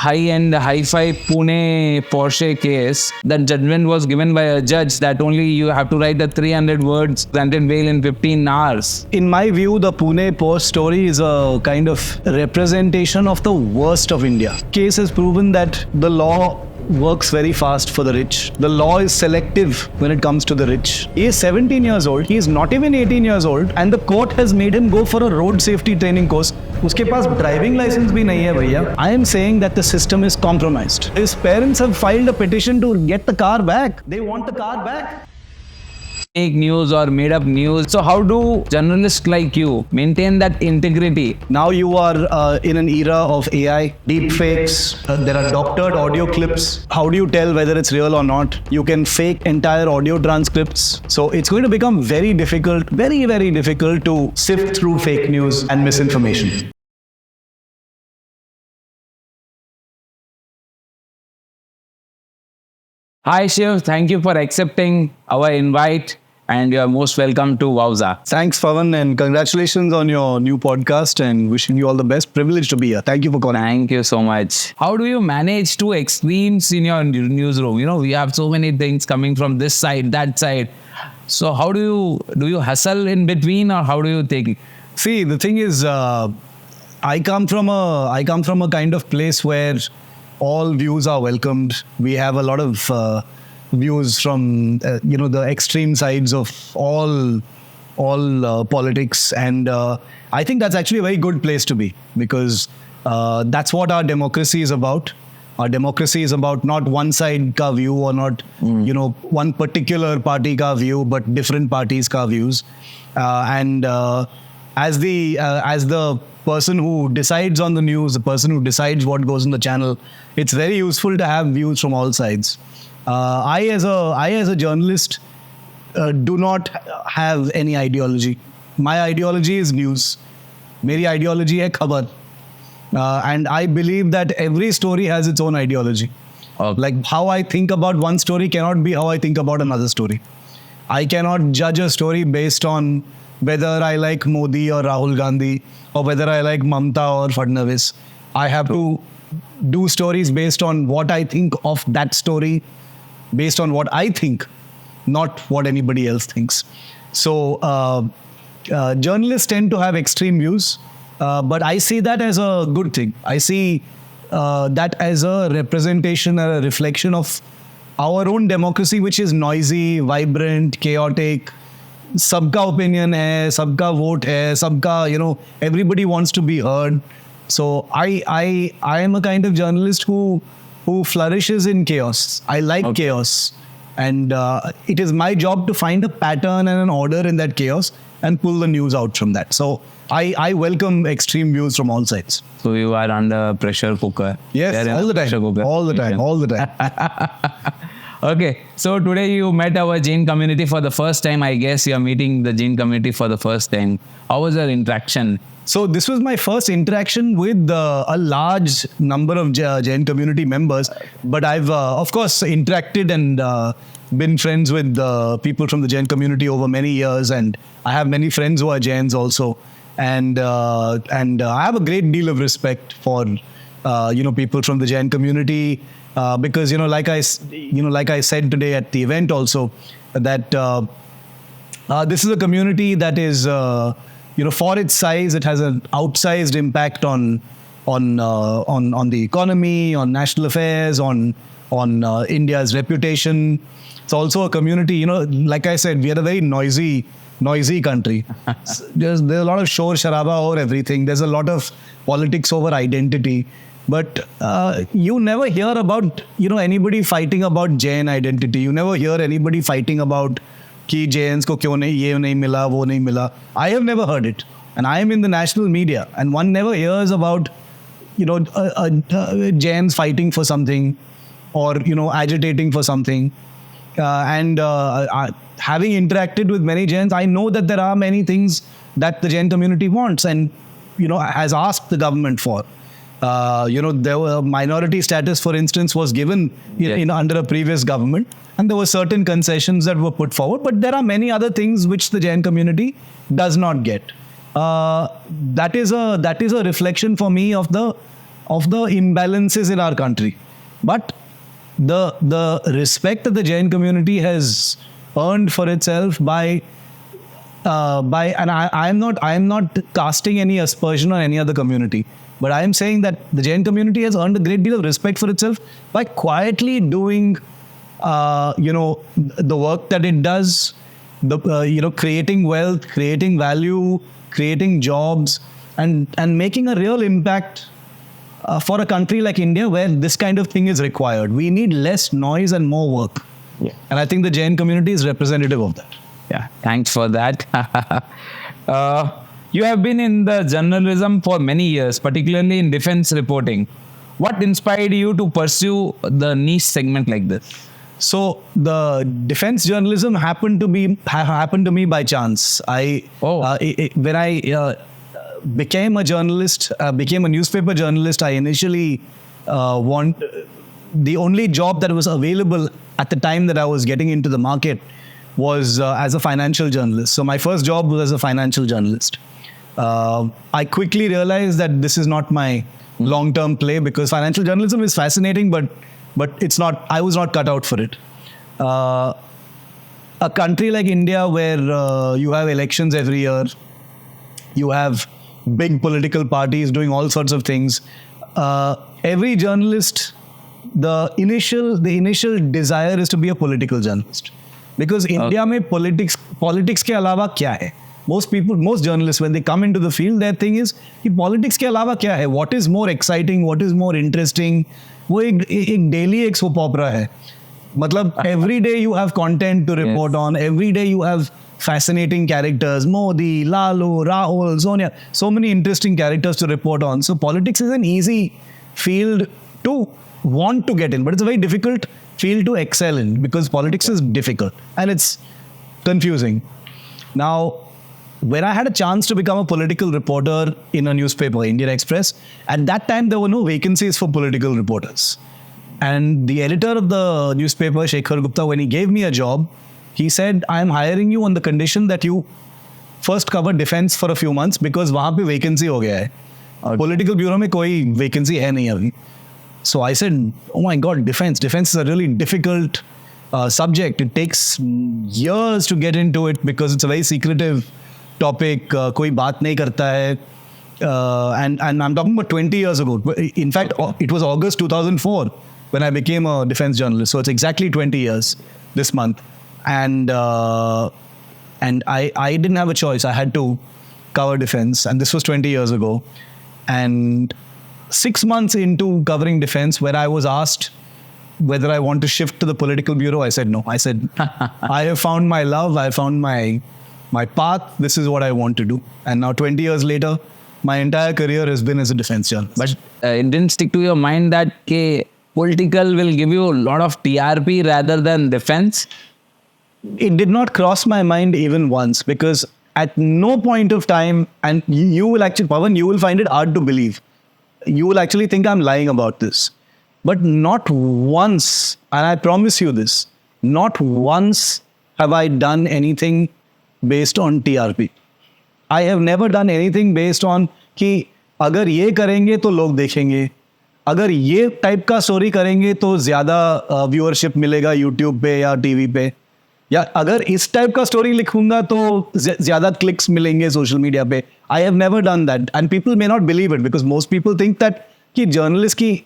high-end, hi-fi Pune Porsche case, that judgment was given by a judge that only you have to write the 300 words and then bail in 15 hours. In my view, the Pune Post story is a kind of representation of the worst of India. Case has proven that the law works very fast for the rich. The law is selective when it comes to the rich. He is 17 years old. He is not even 18 years old, and the court has made him go for a road safety training course. उसके पास driving license भी नहीं है भैया. I am saying that the system is compromised. His parents have filed a petition to get the car back. They want the car back. Fake news or made up news. So how do journalists like you maintain that integrity? Now you are in an era of AI, deep fakes, there are doctored audio clips. How do you tell whether it's real or not? You can fake entire audio transcripts. So it's going to become very difficult, very, very difficult to sift through fake news and misinformation. Hi Shiv, thank you for accepting our invite and you are most welcome to Wowza. Thanks, Pawan, and congratulations on your new podcast and wishing you all the best. Privileged to be here. Thank you for calling. Thank you so much. How do you manage two extremes in your newsroom? You know, we have so many things coming from this side, that side. So how do you hustle in between or how do you take it? See, the thing is, I come from a kind of place where all views are welcomed. We have a lot of views from the extreme sides of all politics, and I think that's actually a very good place to be, because that's what our democracy is about. Our democracy is about not one side ka view or not one particular party ka view, but different parties ka views, and as the person who decides on the news, the person who decides what goes on the channel, it's very useful to have views from all sides. I as a journalist do not have any ideology. My ideology is news. मेरी ideology है खबर. And I believe that every story has its own ideology. Okay. Like how I think about one story cannot be how I think about another story. I cannot judge a story based on whether I like Modi or Rahul Gandhi or whether I like Mamta or Fadnavis. I have to do stories based on what I think of that story, based on what I think, not what anybody else thinks. So journalists tend to have extreme views, but I see that as a good thing. I see that as a representation or a reflection of our own democracy, which is noisy, vibrant, chaotic. सबका opinion है, सबका vote है, सबका everybody wants to be heard. So I am a kind of journalist who flourishes in chaos. I like chaos, and it is my job to find a pattern and an order in that chaos and pull the news out from that. So I welcome extreme views from all sides. So you are under pressure cooker. Yes, all the time. All the time. Okay, so today you met our Jain community for the first time. I guess you are meeting the Jain community for the first time. How was your interaction? So this was my first interaction with a large number of Jain community members, but I've of course interacted and been friends with people from the Jain community over many years, and I have many friends who are Jains also, and I have a great deal of respect for people from the Jain community. Because like I said today at the event also, that this is a community that is for its size, it has an outsized impact on the economy, on national affairs, on India's reputation. It's also a community, like I said, we are a very noisy country. There's a lot of shor sharaba over everything. There's a lot of politics over identity. But you never hear about anybody fighting about Jain identity. You never hear anybody fighting about कि Jains को क्यों नहीं ये नहीं मिला वो नहीं मिला. I have never heard it, and I am in the national media, and one never hears about Jains fighting for something or agitating for something. And having interacted with many Jains, I know that there are many things that the Jain community wants and has asked the government for. There were minority status, for instance, was given under a previous government, and there were certain concessions that were put forward. But there are many other things which the Jain community does not get. That is a reflection for me of the of the imbalances in our country. But the respect that the Jain community has earned for itself by and I am not casting any aspersion on any other community, but I am saying that the Jain community has earned a great deal of respect for itself by quietly doing the work that it does, creating wealth, creating value, creating jobs, and making a real impact for a country like India, where this kind of thing is required. We need less noise and more work. Yeah. And I think the Jain community is representative of that. Yeah, thanks for that. You have been in the journalism for many years, particularly in defense reporting. What inspired you to pursue the niche segment like this? So the defense journalism happened to me by chance. When I became a journalist, became a newspaper journalist, I initially the only job that was available at the time that I was getting into the market was as a financial journalist. So my first job was as a financial journalist. I quickly realized that this is not my long-term play, because financial journalism is fascinating, but it's not. I was not cut out for it. A country like India, where you have elections every year, you have big political parties doing all sorts of things. Every journalist, the initial desire is to be a political journalist, because India में politics के अलावा क्या है? Most journalists, when they come into the field, their thing is कि politics के अलावा क्या है? What is more exciting? What is more interesting? वो एक daily एक soap opera है. मतलब every day you have content to report on. Every day you have fascinating characters. Modi, Lalu, Rahul, Sonia. So many interesting characters to report on. So politics is an easy field to want to get in, but it's a very difficult field to excel in, because politics is difficult and it's confusing. Now, when I had a chance to become a political reporter in a newspaper, Indian Express, at that time there were no vacancies for political reporters. And the editor of the newspaper, Shekhar Gupta, when he gave me a job, he said, I am hiring you on the condition that you first cover defense for a few months, because वहाँ पे vacancy हो गया है. Political bureau में कोई vacancy है नहीं अभी. So I said, oh my God, defense is a really difficult subject. It takes years to get into it, because it's a very secretive topic. कोई बात नहीं करता है. And I'm talking about 20 years ago. In fact, it was August 2004 when I became a defense journalist. So it's exactly 20 years this month. And I didn't have a choice. I had to cover defense. And this was 20 years ago. And 6 months into covering defense, where I was asked whether I want to shift to the political bureau, I said no. I said, I have found my love. I found my path. This is what I want to do. And now 20 years later, my entire career has been as a defense journalist. But it didn't stick to your mind that political will give you a lot of TRP rather than defense? It did not cross my mind even once, because at no point of time, and you will actually, Pawan, you will find it hard to believe. You will actually think I'm lying about this. But not once, and I promise you this, not once have I done anything based on TRP. I have never done anything based on कि अगर ये करेंगे तो लोग देखेंगे, अगर ये type का स्टोरी करेंगे तो ज़्यादा व्यूअरशिप मिलेगा यूट्यूब पे या टीवी पे, या अगर इस टाइप का स्टोरी लिखूंगा तो ज़्यादा क्लिक्स मिलेंगे सोशल मीडिया पे. I have never done that, and people may not believe it, because most people think that कि journalist की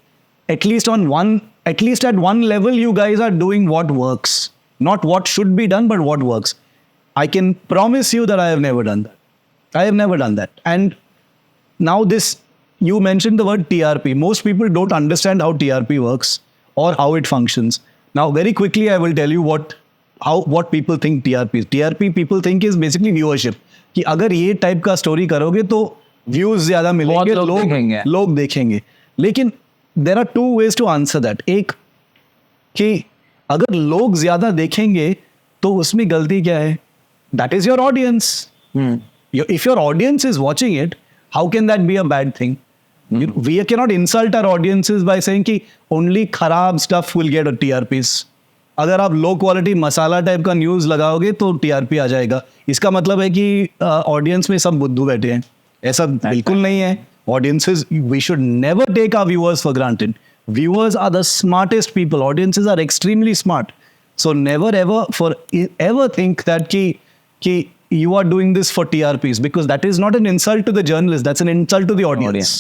at least at one level you guys are doing what works, not what should be done, but what works. I can promise you that I have never done that. I have never done that. And now you mentioned the word TRP. Most people don't understand how TRP works or how it functions. Now, very quickly, I will tell you what people think TRP is. TRP people think is basically viewership. कि अगर ये type का story करोगे तो views ज्यादा मिलेंगे, लोग देखेंगे. लेकिन there are two ways to answer that. एक कि अगर लोग ज्यादा देखेंगे तो उसमें गलती क्या है? That is your audience. If your audience is watching it, how can that be a bad thing? We cannot insult our audiences by saying कि only खराब stuff will get a TRPs. अगर आप लो क्वालिटी मसाला type का news लगाओगे तो TRP आ जाएगा. इसका मतलब है कि ऑडियंस में सब बुद्धू बैठे हैं. ऐसा बिल्कुल नहीं है. audiences, we should never take our viewers for granted. Viewers are the smartest people. Audiences are extremely smart. So never ever think that ki you are doing this for TRPs, because that is not an insult to the journalist. That's an insult to the audience.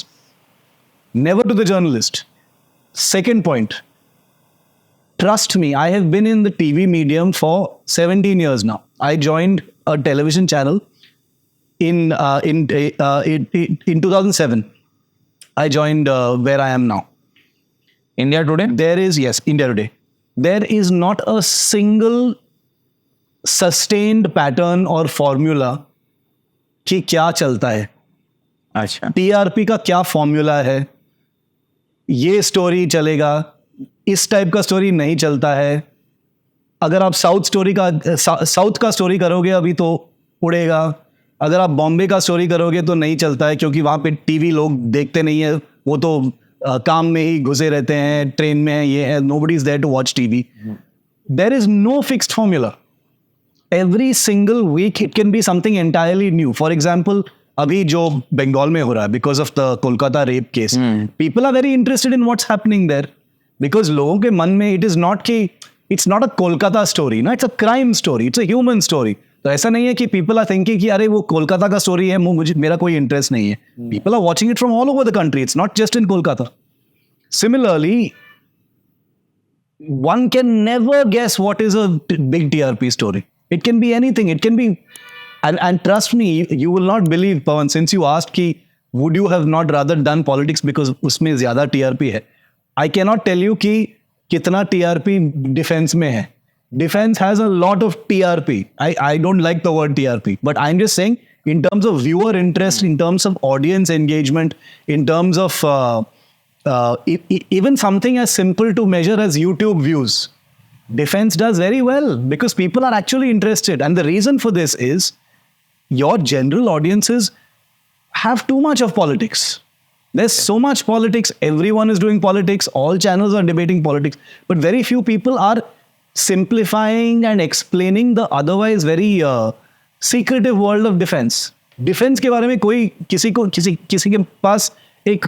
Never to the journalist. Second point. Trust me, I have been in the TV medium for 17 years now. I joined a television channel in 2007. I joined where I am now. India Today? India Today. There is not a single sustained pattern or formula कि क्या चलता है. अच्छा. TRP का क्या formula है? ये story चलेगा, इस टाइप का स्टोरी नहीं चलता है. अगर आप साउथ का स्टोरी करोगे अभी तो उड़ेगा. अगर आप बॉम्बे का स्टोरी करोगे तो नहीं चलता है, क्योंकि वहाँ पे टीवी लोग देखते नहीं है. वो तो काम में ही घुसे रहते हैं, ट्रेन में है, ये है. Nobody is there to watch TV. There is no fixed formula. Every single week it can be something entirely new. For example, अभी जो बंगाल में हो रहा है because of the Kolkata rape case, people are very interested in what's happening there, because लोगों के मन में इट इज नॉट कि it's not a Kolkata story ना, it's a crime story, it's a human story. तो ऐसा नहीं है कि पीपल आर थिंकिंग कि अरे वो कोलकाता का स्टोरी है, मेरा कोई इंटरेस्ट नहीं है. People are watching it from all over the country. It's not just in Kolkata. Similarly, one can never guess what is a big TRP story. It can be anything. It can be, and trust me, you will not believe, Pawan, since you asked ki, would you have not rather done politics because उसमें ज़्यादा TRP है. I cannot tell you कि कितना TRP defense में है. Defense has a lot of TRP. I don't like the word TRP, but I'm just saying in terms of viewer interest, in terms of audience engagement, in terms of even something as simple to measure as YouTube views, defense does very well because people are actually interested. And the reason for this is your general audiences have too much of politics. There's so much politics. Everyone is doing politics. All channels are debating politics. But very few people are simplifying and explaining the otherwise very secretive world of defense. Defense के बारे में कोई किसी के पास एक,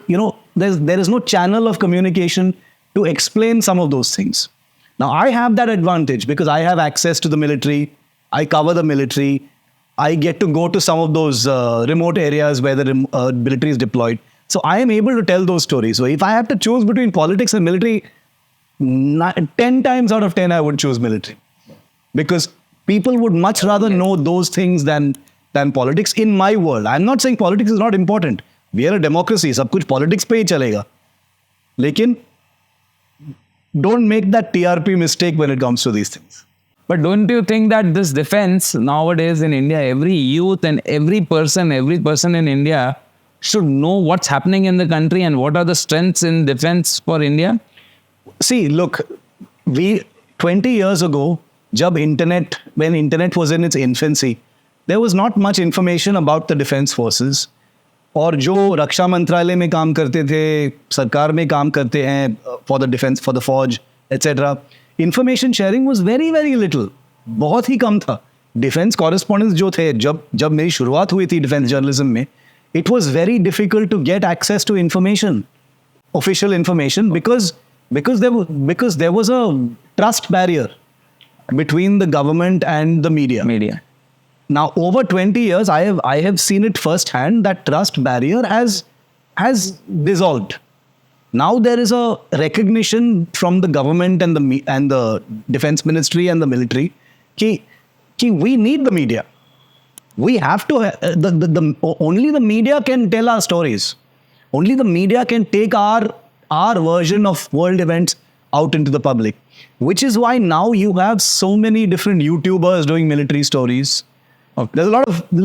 there is no channel of communication to explain some of those things. Now, I have that advantage because I have access to the military. I cover the military. I get to go to some of those remote areas where the military is deployed. So, I am able to tell those stories. So, if I have to choose between politics and military, 10 times out of 10, I would choose military. Because people would much rather know those things than politics in my world. I'm not saying politics is not important. We are a democracy. सब कुछ politics पे ही चलेगा. लेकिन don't make that TRP mistake when it comes to these things. But don't you think that this defense nowadays in India, every youth and every person in India should know what's happening in the country and what are the strengths in defense for India? See, look, 20 years ago, when internet was in its infancy, there was not much information about the defense forces. और जो रक्षा मंत्रालय में काम करते थे, सरकार में काम करते हैं for the defence, for the फौज et cetera, information sharing was very very little. बहुत ही कम था. डिफेंस कॉरेस्पॉन्डेंट्स जो थे, जब मेरी शुरुआत हुई थी डिफेंस जर्नलिज्म में, it was very difficult to get access to information, official information, because there was a trust barrier between the government and the media. Now, over 20 years, I have seen it firsthand that trust barrier has dissolved. Now there is a recognition from the government and the defense ministry and the military कि we need the media. We have to. Only the media can tell our stories. Only the media can take our version of world events out into the public. Which is why now you have so many different YouTubers doing military stories. Okay. There's a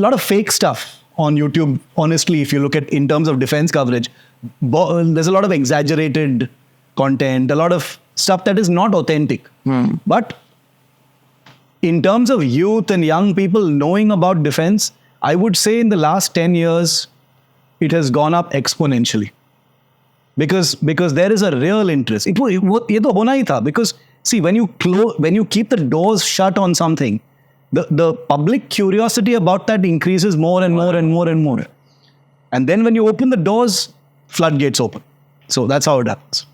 lot of fake stuff on YouTube, honestly, if you look at in terms of defense coverage. There's a lot of exaggerated content, a lot of stuff that is not authentic. But in terms of youth and young people knowing about defense, I would say in the last 10 years, it has gone up exponentially. Because there is a real interest. ये तो होना ही था. Because see, when you keep the doors shut on something, the public curiosity about that increases more and more and more and more. And then when you open the doors, floodgates open. So that's how it happens.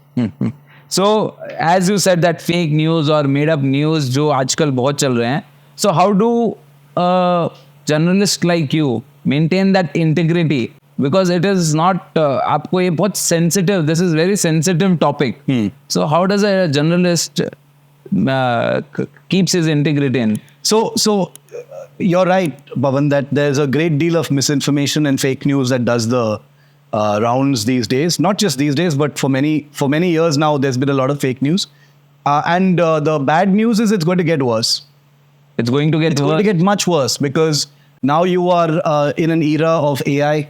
So as you said that fake news or made up news जो आजकल बहुत चल रहे हैं, so how do a journalist like you maintain that integrity? Because it is not आपको ये बहुत sensitive, this is very sensitive topic. So how does a journalist keeps his integrity in? So you're right, Bhavan, that there's a great deal of misinformation and fake news that does the rounds these days. Not just these days, but for many years now, there's been a lot of fake news. And the bad news is it's going to get worse. It's going to get It's worse. going to get much worse because now you are in an era of AI.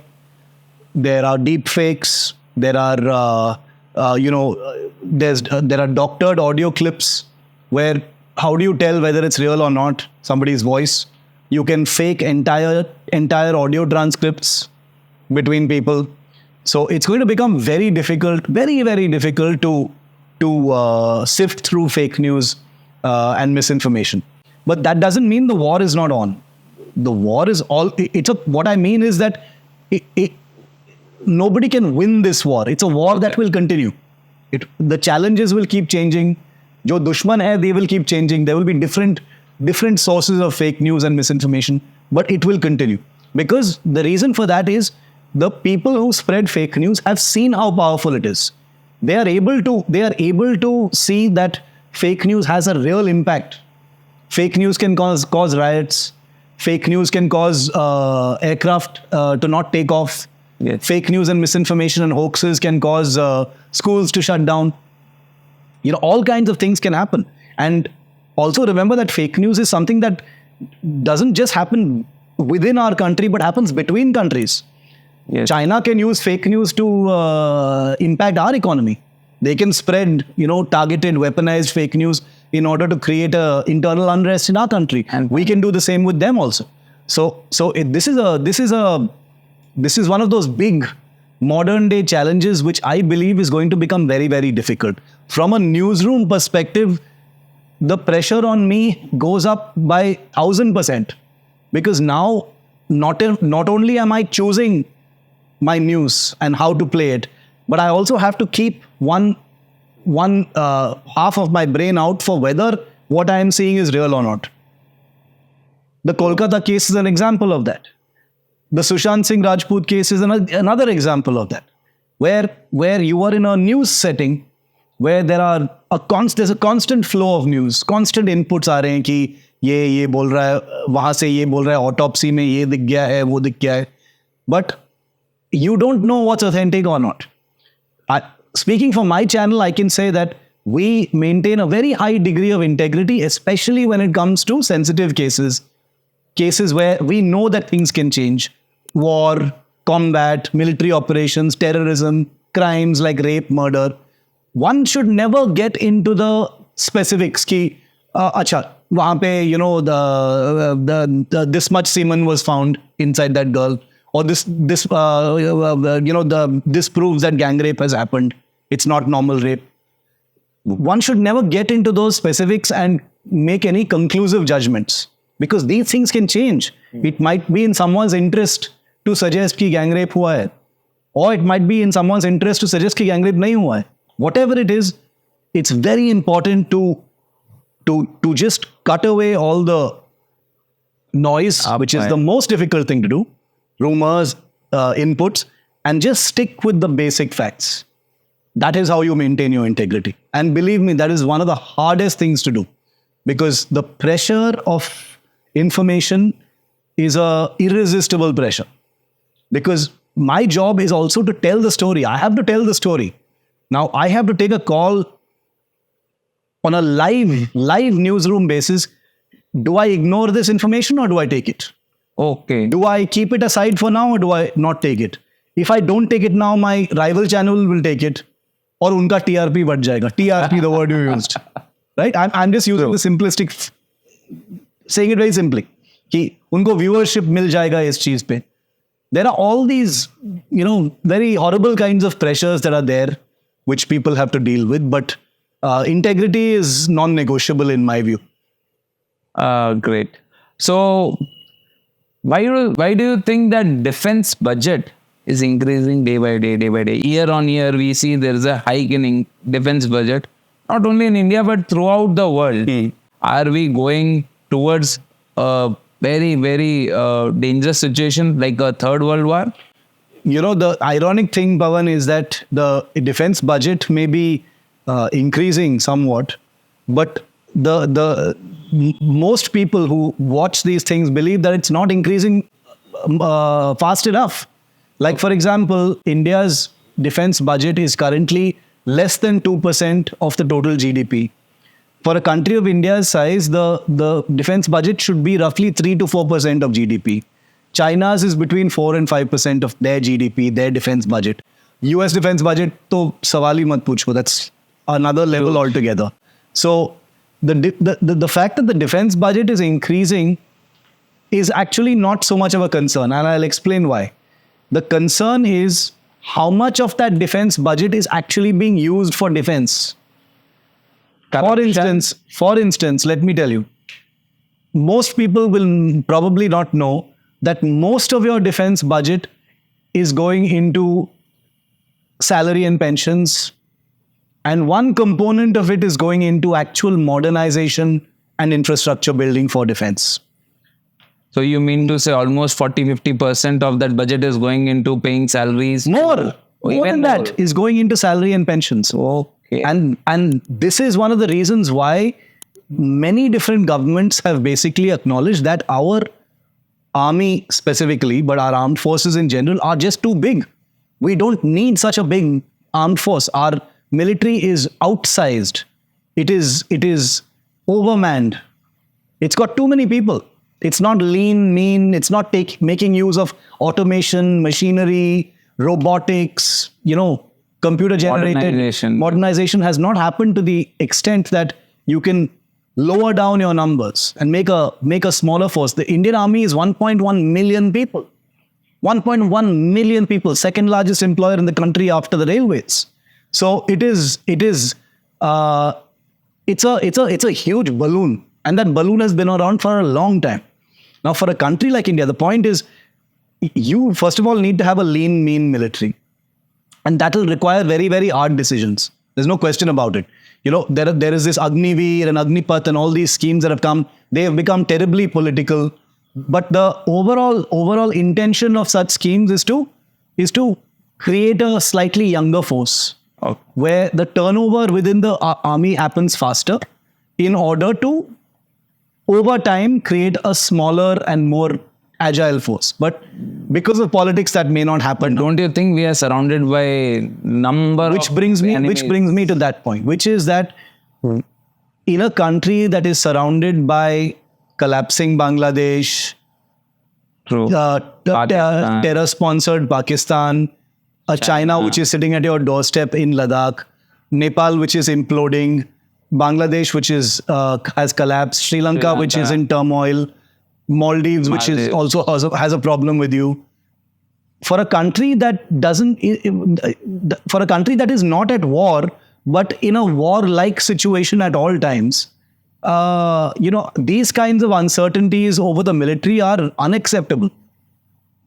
There are deep fakes. There are, there are doctored audio clips where how do you tell whether it's real or not? Somebody's voice. You can fake entire audio transcripts between people. So it's going to become very difficult, very, very difficult to sift through fake news and misinformation. But that doesn't mean the war is not on. The war is all. What I mean is that nobody can win this war. It's a war that will continue. The challenges will keep changing. Jo dushman hai, they will keep changing. There will be different sources of fake news and misinformation, but it will continue. Because the reason for that is the people who spread fake news have seen how powerful it is. They are able to see that fake news has a real impact. Fake news can cause riots. Fake news can cause aircraft to not take off. Yes. Fake news and misinformation and hoaxes can cause schools to shut down. All kinds of things can happen. And also remember that fake news is something that doesn't just happen within our country, but happens between countries. Yes. China can use fake news to impact our economy. They can spread, targeted, weaponized fake news in order to create internal unrest in our country, and we can do the same with them also. This is one of those big modern day challenges which I believe is going to become very, very difficult. From a newsroom perspective, the pressure on me goes up by 1000%, because now not only am I choosing my news and how to play it, but I also have to keep one half of my brain out for whether what I am seeing is real or not. The Kolkata case is an example of that. The Sushant Singh Rajput case is another example of that, where you are in a news setting where there's a constant flow of news, constant inputs आ रहे हैं कि ये बोल रहा है, वहाँ से ये बोल रहा है, autopsy में ये दिख गया है, वो दिख गया है. But you don't know what's authentic or not. Speaking for my channel, I can say that we maintain a very high degree of integrity, especially when it comes to sensitive cases where we know that things can change. War, combat, military operations, terrorism, crimes like rape, murder. One should never get into the specifics ki, acha, wahan pe, this much semen was found inside that girl, or this proves that gang rape has happened. It's not normal rape. One should never get into those specifics and make any conclusive judgments, because these things can change. It might be in someone's interest to suggest कि gang rape हुआ है, or it might be in someone's interest to suggest कि gang rape नहीं हुआ है. Whatever it is, it's very important to just cut away all the noise, which is the most difficult thing to do, rumors, inputs, and just stick with the basic facts. That is how you maintain your integrity. And believe me, that is one of the hardest things to do, because the pressure of information is a irresistible pressure. Because my job is also to tell the story. I have to tell the story. Now, I have to take a call on a live newsroom basis. Do I ignore this information or do I take it? Okay. Do I keep it aside for now or do I not take it? If I don't take it now, my rival channel will take it. Or unka TRP बढ़ जाएगा. TRP, the word you used. Right? I'm just using the simplistic, saying it very simply. कि उनको viewership मिल जाएगा इस चीज पे. There are all these, very horrible kinds of pressures that are there, which people have to deal with. But integrity is non-negotiable in my view. Great. So, why do you think that defense budget is increasing day by day, day by day. Year on year, we see there is a hike in defense budget, not only in India but throughout the world. Are we going towards a very, very dangerous situation like a third world war? You know, the ironic thing, Pawan, is that the defense budget may be increasing somewhat, but most people who watch these things believe that it's not increasing fast enough. Like, for example, India's defense budget is currently less than 2% of the total GDP. For a country of India's size, the defense budget should be roughly 3 to 4% of GDP. China's is between 4 and 5% of their GDP, their defense budget. US defense budget, to sawal hi mat pucho, that's another level altogether. So the fact that the defense budget is increasing is actually not so much of a concern, and I'll explain why. The concern is how much of that defense budget is actually being used for defense. For instance, let me tell you, most people will probably not know that most of your defense budget is going into salary and pensions, and one component of it is going into actual modernization and infrastructure building for defense. So you mean to say almost 40-50% of that budget is going into paying salaries? More than that is going into salary and pensions. Okay. And this is one of the reasons why many different governments have basically acknowledged that our army specifically, but our armed forces in general, are just too big. We don't need such a big armed force. Our military is outsized. It is overmanned. It's got too many people. It's not lean, mean. It's not making use of automation, machinery, robotics, computer generated. Modernization has not happened to the extent that you can lower down your numbers and make a smaller force. The Indian Army is 1.1 million people. 1.1 million people, second largest employer in the country after the railways. So it's a huge balloon, and that balloon has been around for a long time. Now, for a country like India, the point is, you first of all need to have a lean, mean military, and that will require very, very hard decisions. There's no question about it. There is this Agniveer and Agnipath and all these schemes that have come. They have become terribly political. But the overall intention of such schemes is to create a slightly younger force, where the turnover within the army happens faster, in order to, over time, create a smaller and more agile force. But because of politics, that may not happen. Don't you think we are surrounded by number which brings me to that point, which is that in a country that is surrounded by collapsing Bangladesh, terror-sponsored Pakistan, China which is sitting at your doorstep in Ladakh, Nepal which is imploding, Bangladesh which has collapsed, Sri Lanka which is in turmoil, Maldives which is also has a problem with you. For a country that is not at war, but in a war-like situation at all times, these kinds of uncertainties over the military are unacceptable.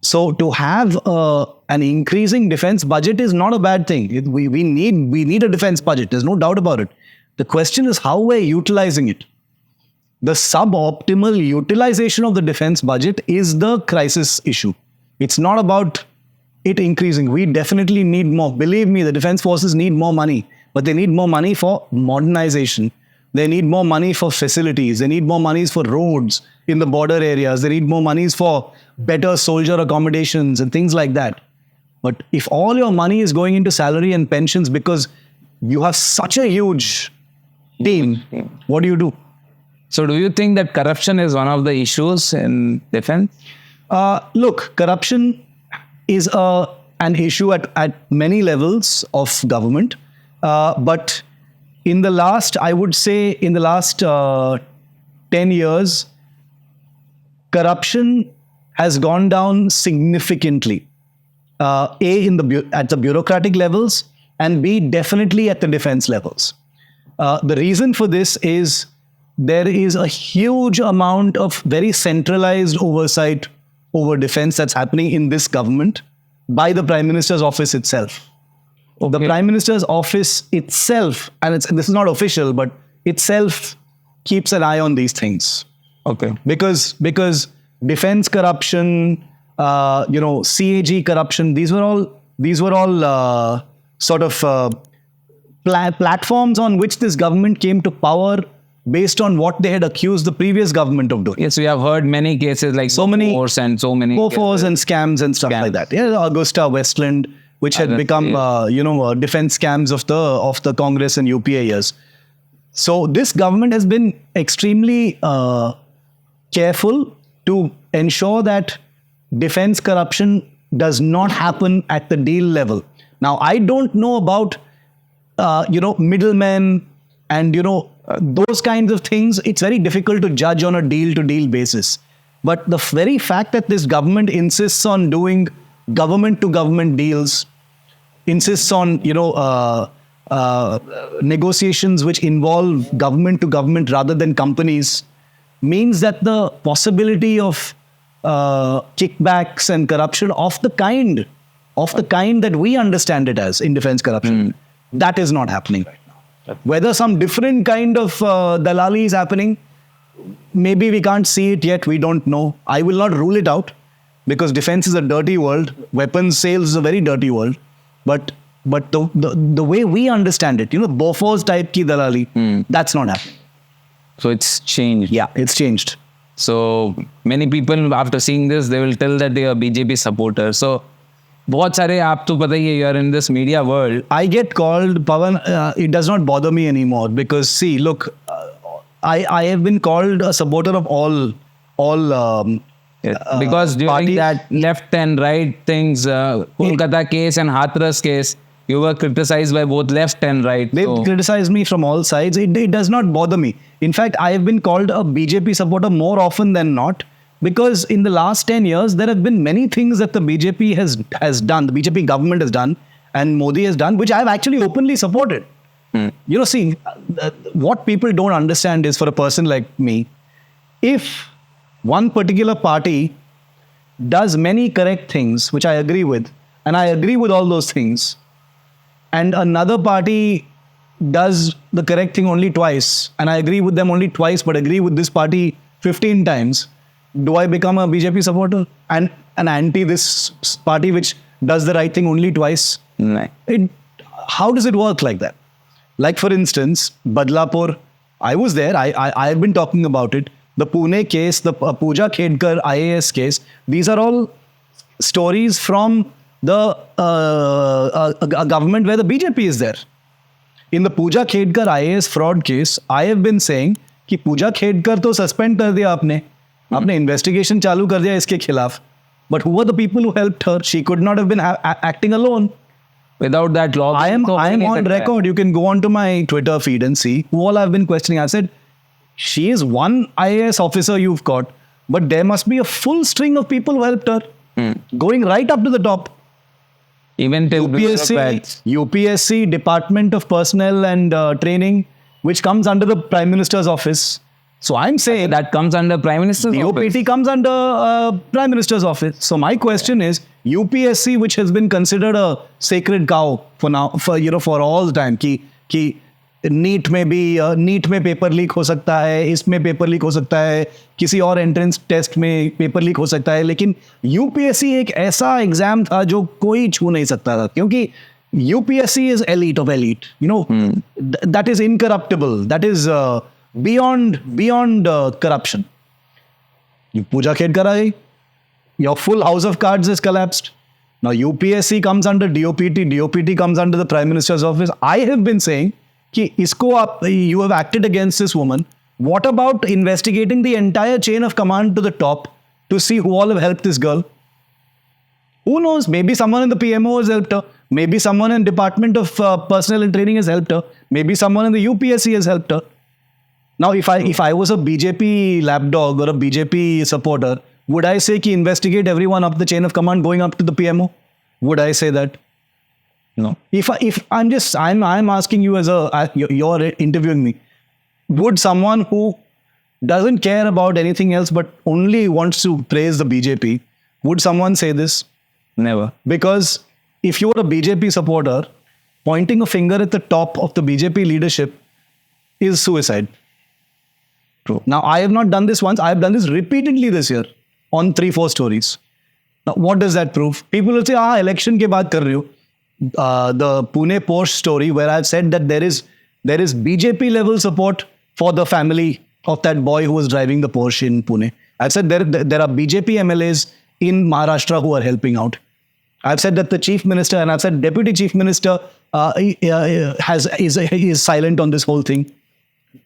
So to have an increasing defense budget is not a bad thing. We need a defense budget. There's no doubt about it. The question is how we're utilizing it. The suboptimal utilization of the defense budget is the crisis issue. It's not about it increasing. We definitely need more. Believe me, the defense forces need more money, but they need more money for modernization. They need more money for facilities. They need more monies for roads in the border areas. They need more monies for better soldier accommodations and things like that. But if all your money is going into salary and pensions because you have such a huge team, what do? So do you think that corruption is one of the issues in defense? Look, corruption is an issue at many levels of government. But in the last 10 years, corruption has gone down significantly. A, at the bureaucratic levels, and B, definitely at the defense levels. The reason for this is there is a huge amount of very centralized oversight over defense that's happening in this government. by the Prime Minister's office itself. The Okay. Prime Minister's office itself, and this is not official, but itself keeps an eye on these things. Okay. Because defense corruption, CAG corruption, these were all sort of platforms on which this government came to power based on what they had accused the previous government of doing. Yes, we have heard many cases like So many Bofors and so many Bofors and scams and stuff like that. Yeah, Augusta Westland, which had become defense scams of the Congress and UPA years. So this government has been extremely careful to ensure that defense corruption does not happen at the deal level. Now, I don't know about middlemen and those kinds of things. It's very difficult to judge on a deal-to-deal basis. But the very fact that this government insists on doing government-to-government deals, insists on negotiations which involve government-to-government rather than companies, means that the possibility of kickbacks and corruption of the kind that we understand it as in defense corruption, that is not happening right now. Whether some different kind of dalali is happening, maybe we can't see it yet. We don't know. I will not rule it out because defense is a dirty world. Weapons sales is a very dirty world. But the way we understand it, Bofors type ki dalali, that's not happening. So it's changed. Yeah, it's changed. So many people after seeing this, they will tell that they are BJP supporters. So बहुत सारे आप तो पता ही है, you are in this media world. I get called, Pawan, it does not bother me anymore because see, look, I have been called a supporter of all Because during parties. that left and right things, Kolkata case and Hathras case, you were criticized by both left and right. They've So- criticized me from all sides. It does not bother me. In fact, I have been called a BJP supporter more often than not because in the last 10 years, there have been many things that the BJP has done, the BJP government has done, and Modi has done, which I have actually openly supported. See, what people don't understand is for a person like me, if one particular party does many correct things, which I agree with, and I agree with all those things, and another party does the correct thing only twice, and I agree with them only twice, but agree with this party 15 times, do I become a BJP supporter and an anti this party which does the right thing only twice? No. How does it work like that? Like for instance, Badlapur, I was there, I have been talking about it. The Pune case, the Pooja Khedkar IAS case, these are all stories from the a government where the BJP is there. In the Pooja Khedkar IAS fraud case, I have been saying कि पूजा खेडकर तो suspend कर दिया आपने investigation चालू कर दिया इसके खिलाफ. But who were the people who helped her? She could not have been acting alone. Without that law, I am on record. You can go onto my Twitter feed and see who all I've been questioning. I said, she is one IAS officer you've got, but there must be a full string of people who helped her, going right up to the top. Even till UPSC, Department of Personnel and Training, which comes under the Prime Minister's office. So I'm saying that comes under Prime Minister's office. DOPT comes under Prime Minister's office. So my question is, UPSC, which has been considered a sacred cow for now, for all time, कि NEET में paper leak हो सकता है, इसमें paper leak हो सकता है, किसी और एंट्रेंस टेस्ट में पेपर लीक हो सकता है, लेकिन यूपीएससी एक ऐसा एग्जाम था जो कोई छू नहीं सकता था, क्योंकि UPSC is elite of elite, that is incorruptible, that is beyond corruption. Puja Khedkar आ गई, your full house of cards is collapsed. Now UPSC comes under DOPT, DOPT comes under the Prime Minister's office. I have been saying कि इसको आप, you have acted against this woman. What about investigating the entire chain of command to the top to see who all have helped this girl? Who knows? Maybe someone in the PMO has helped her. Maybe someone in Department of Personnel and Training has helped her. Maybe someone in the UPSC has helped her. Now, if I was a BJP lapdog or a BJP supporter, would I say ki investigate everyone up the chain of command going up to the PMO? Would I say that? No. If I'm asking you as you're interviewing me, would someone who doesn't care about anything else but only wants to praise the BJP, would someone say this? Never. Because if you are a BJP supporter, pointing a finger at the top of the BJP leadership is suicide. True. Now, I have not done this once. I have done this repeatedly this year on 3-4 stories. Now, what does that prove? People will say, election ke baad kar rahe ho. The Pune Porsche story, where I've said that there is BJP level support for the family of that boy who was driving the Porsche in Pune. I've said there are BJP MLAs in Maharashtra who are helping out. I've said that the chief minister and I've said deputy chief minister is silent on this whole thing.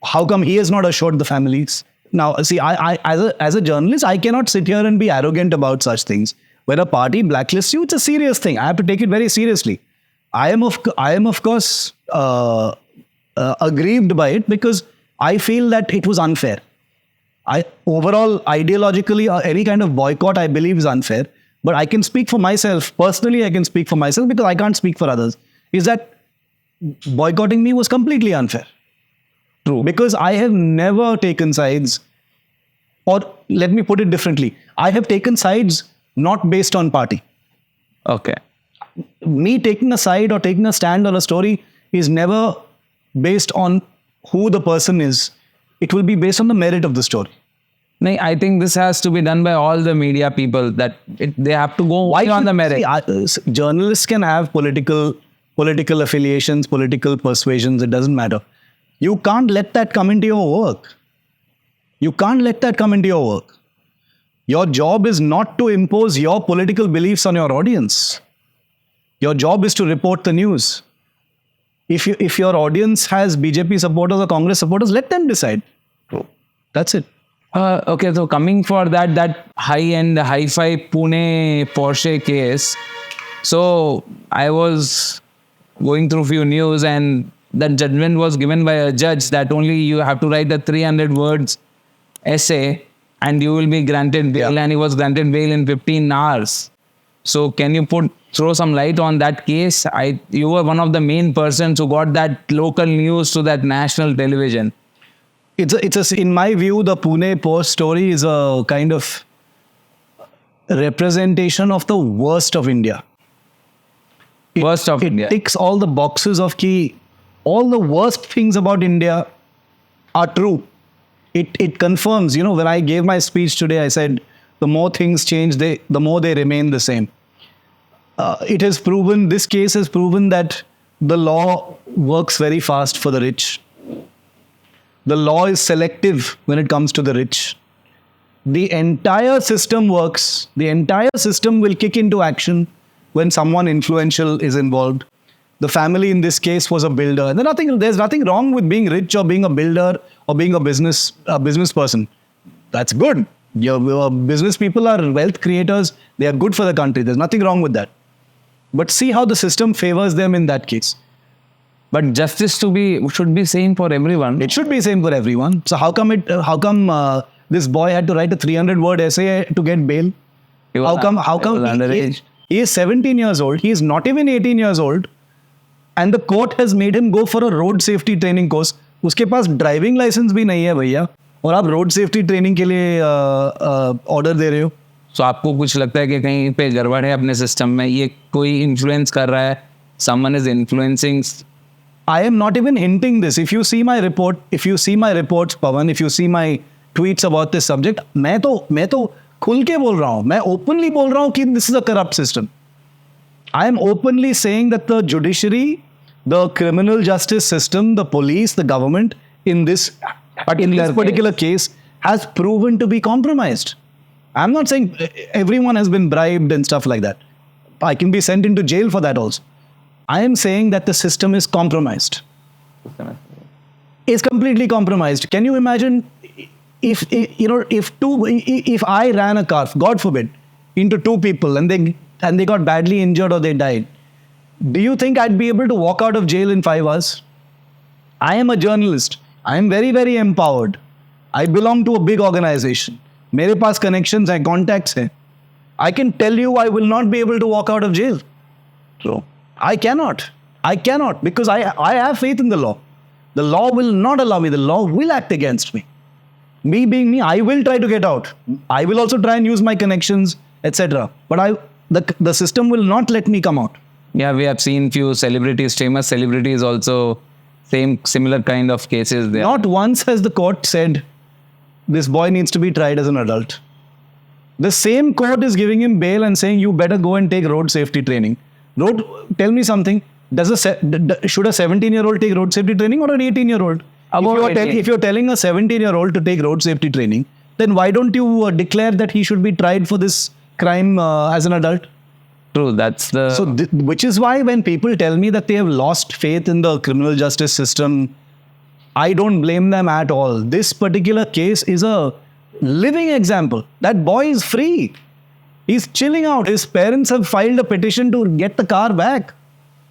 How come he has not assured the families? Now, see, I as a journalist, I cannot sit here and be arrogant about such things. When a party blacklists you, it's a serious thing. I have to take it very seriously. I am of course aggrieved by it because I feel that it was unfair. Overall, ideologically, any kind of boycott, I believe, is unfair. But I can speak for myself. Personally, I can speak for myself because I can't speak for others. Is that boycotting me was completely unfair. True. Because I have never taken sides, or let me put it differently. I have taken sides not based on party. Okay. Me taking a side or taking a stand on a story is never based on who the person is. It will be based on the merit of the story. No, I think this has to be done by all the media people, that they have to go on the merit. See, journalists can have political affiliations, political persuasions. It doesn't matter. You can't let that come into your work. You can't let that come into your work. Your job is not to impose your political beliefs on your audience. Your job is to report the news. If your audience has BJP supporters or Congress supporters, let them decide. That's it. Okay, so coming for that high-end, hi-fi Pune Porsche case, so I was going through few news and that judgment was given by a judge that only you have to write a 300 words essay and you will be granted bail, and he was granted bail in 15 hours. So can you throw some light on that case? You were one of the main persons who got that local news to that national television. In my view, the Pune Post story is a kind of representation of the worst of India. It ticks all the boxes of all the worst things about India are true. It confirms, when I gave my speech today, I said, the more things change, the more they remain the same. This case has proven that the law works very fast for the rich. The law is selective when it comes to the rich. The entire system works. The entire system will kick into action when someone influential is involved. The family in this case was a builder. And there's nothing wrong with being rich or being a builder or being a business person. That's good. Your business people are wealth creators. They are good for the country. There's nothing wrong with that. But see how the system favors them in that case. But justice should be same for everyone. It should be same for everyone. So how come this boy had to write a 300-word essay to get bail? How come underage? He is 17 years old. He is not even 18 years old. And the court has made him go for a road safety training course. उसके पास driving licence भी नहीं है भैया, और आप road safety training के लिए order दे रहे हो. So आपको कुछ लगता है कि कहीं पे गड़बड़ है अपने सिस्टम में, ये कोई इन्फ्लुएंस कर रहा है, someone is influencing? I am not even hinting this. If you see my reports, Pawan, if you see my tweets about this subject, मैं तो खुल के बोल रहा हूँ, मैं openly बोल रहा हूँ कि this is a corrupt system. I am openly saying that the judiciary, the criminal justice system, the police, the government in this particular case has proven to be compromised. I'm not saying everyone has been bribed and stuff like that. I can be sent into jail for that also. I am saying that the system is compromised. It's completely compromised. Can you imagine if I ran a car, God forbid, into two people and they got badly injured or they died? Do you think I'd be able to walk out of jail in 5 hours? I am a journalist. I am very, very empowered. I belong to a big organization. मेरे पास connections हैं, contacts हैं. I can tell you I will not be able to walk out of jail. So I cannot because I have faith in the law. The law will not allow me. The law will act against me. Me being me, I will try to get out. I will also try and use my connections, etc. But the system will not let me come out. Yeah, we have seen few celebrities, famous celebrities also, similar kind of cases there. Not once has the court said this boy needs to be tried as an adult. The same court is giving him bail and saying you better go and take road safety training. Tell me something. Should a 17-year-old take road safety training or an 18-year-old? If you're telling a 17-year-old to take road safety training, then why don't you declare that he should be tried for this crime as an adult? True, that's the... So, which is why when people tell me that they have lost faith in the criminal justice system, I don't blame them at all. This particular case is a living example. That boy is free. He's chilling out. His parents have filed a petition to get the car back.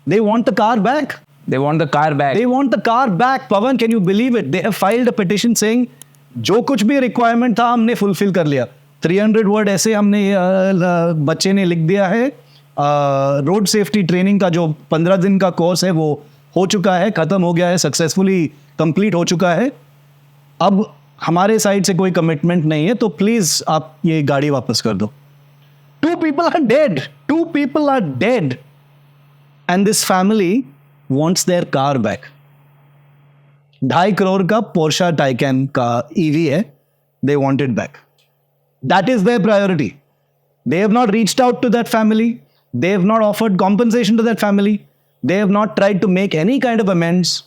They want the car back. They want the car back. They want the car back. Pawan, can you believe it? They have filed a petition saying, जो कुछ भी requirement था हमने fulfill कर लिया. 300 word ऐसे हमने बच्चे ने लिख दिया है. रोड सेफ्टी ट्रेनिंग का जो 15 दिन का कोर्स है वो हो चुका है, खत्म हो गया है, सक्सेसफुली कंप्लीट हो चुका है. अब हमारे साइड से कोई कमिटमेंट नहीं है, तो प्लीज आप ये गाड़ी वापस कर दो. 2 people are dead. 2 people are dead. And this family wants their car back. 2.5 crore का Porsche Taycan का EV है. They want it back. That is their priority. They have not reached out to that family. They have not offered compensation to that family. They have not tried to make any kind of amends.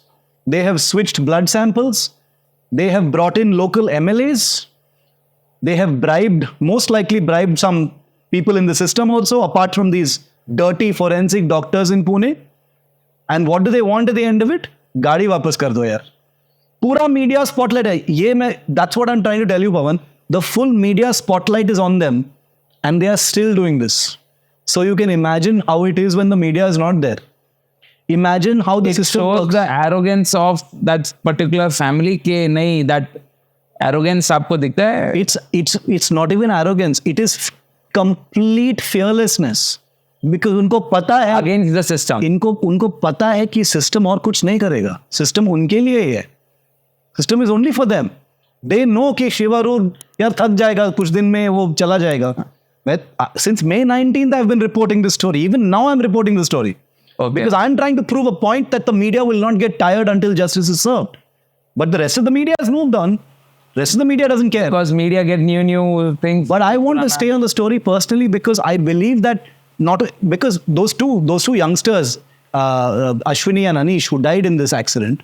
They have switched blood samples. They have brought in local MLAs. They have most likely bribed some people in the system also, apart from these dirty forensic doctors in Pune. And what do they want at the end of it? गाड़ी वापस कर दो यार. पूरा media spotlight है. That's what I'm trying to tell you, Pawan. The full media spotlight is on them, and they are still doing this. So you can imagine how it is when the media is not there. Imagine how the system shows works. the arrogance of that particular family. के नहीं, that arrogance आपको दिखता है? It's not even arrogance. It is complete fearlessness. Because उनको पता है Against the system. उनको पता है कि सिस्टम और कुछ नहीं करेगा. सिस्टम उनके लिए ही है. System is only for them. They know कि शिवारूर यार थक जाएगा, कुछ दिन में वो चला जाएगा. Since May 19th, I've been reporting this story. Even now, I'm reporting the story. Okay. Because I'm trying to prove a point that the media will not get tired until justice is served. But the rest of the media has moved on. Rest of the media doesn't care. Because media get new things. But I want to stay on the story personally because I believe that because those two youngsters, Ashwini and Anish, who died in this accident,